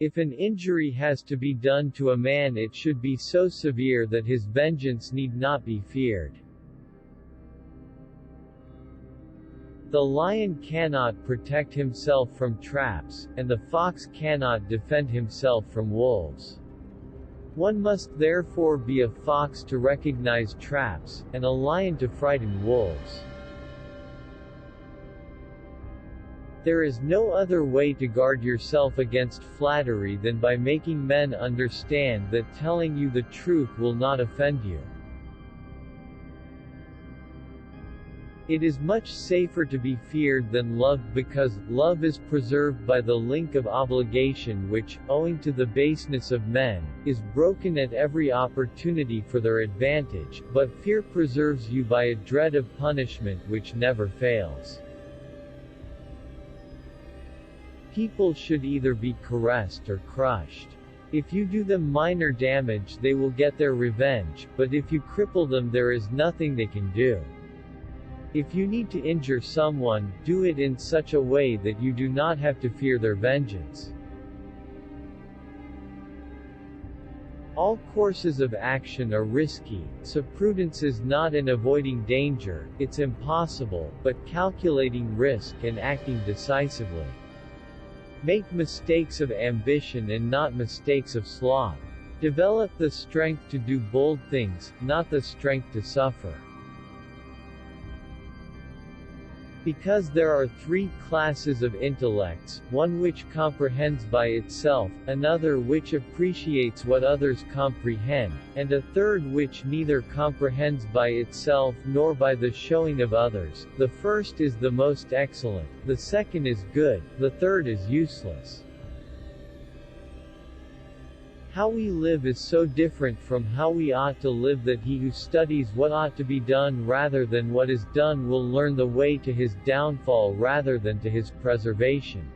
If an injury has to be done to a man, it should be so severe that his vengeance need not be feared. The lion cannot protect himself from traps, and the fox cannot defend himself from wolves. One must therefore be a fox to recognize traps, and a lion to frighten wolves. There is no other way to guard yourself against flattery than by making men understand that telling you the truth will not offend you. It is much safer to be feared than loved, because love is preserved by the link of obligation which, owing to the baseness of men, is broken at every opportunity for their advantage, but fear preserves you by a dread of punishment which never fails. People should either be caressed or crushed. If you do them minor damage, they will get their revenge, but if you cripple them, there is nothing they can do. If you need to injure someone, do it in such a way that you do not have to fear their vengeance. All courses of action are risky, so prudence is not in avoiding danger, it's impossible, but calculating risk and acting decisively. Make mistakes of ambition and not mistakes of sloth. Develop the strength to do bold things, not the strength to suffer. Because there are three classes of intellects, one which comprehends by itself, another which appreciates what others comprehend, and a third which neither comprehends by itself nor by the showing of others. The first is the most excellent, the second is good, the third is useless. How we live is so different from how we ought to live that he who studies what ought to be done rather than what is done will learn the way to his downfall rather than to his preservation.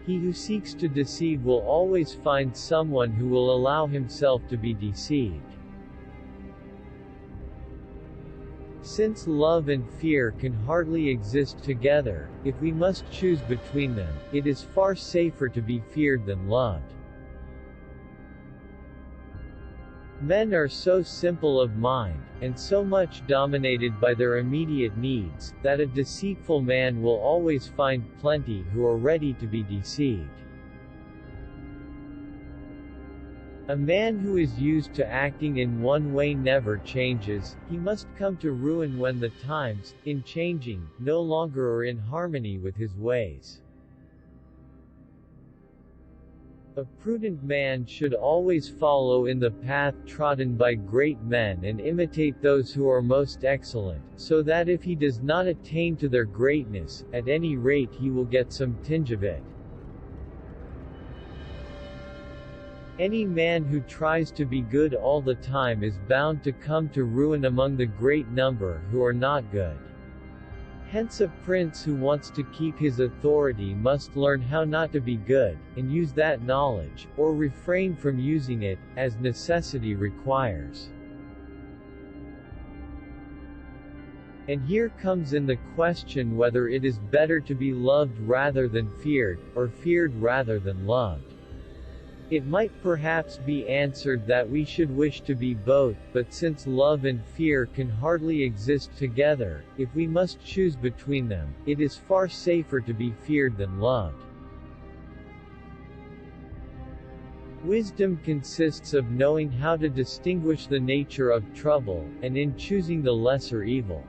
He who seeks to deceive will always find someone who will allow himself to be deceived. Since love and fear can hardly exist together, if we must choose between them, it is far safer to be feared than loved. Men are so simple of mind, and so much dominated by their immediate needs, that a deceitful man will always find plenty who are ready to be deceived. A man who is used to acting in one way never changes, he must come to ruin when the times, in changing, no longer are in harmony with his ways. A prudent man should always follow in the path trodden by great men and imitate those who are most excellent, so that if he does not attain to their greatness, at any rate he will get some tinge of it. Any man who tries to be good all the time is bound to come to ruin among the great number who are not good. Hence a prince who wants to keep his authority must learn how not to be good, and use that knowledge, or refrain from using it, as necessity requires. And here comes in the question whether it is better to be loved rather than feared, or feared rather than loved. It might perhaps be answered that we should wish to be both, but since love and fear can hardly exist together, if we must choose between them, it is far safer to be feared than loved. Wisdom consists of knowing how to distinguish the nature of trouble, and in choosing the lesser evil.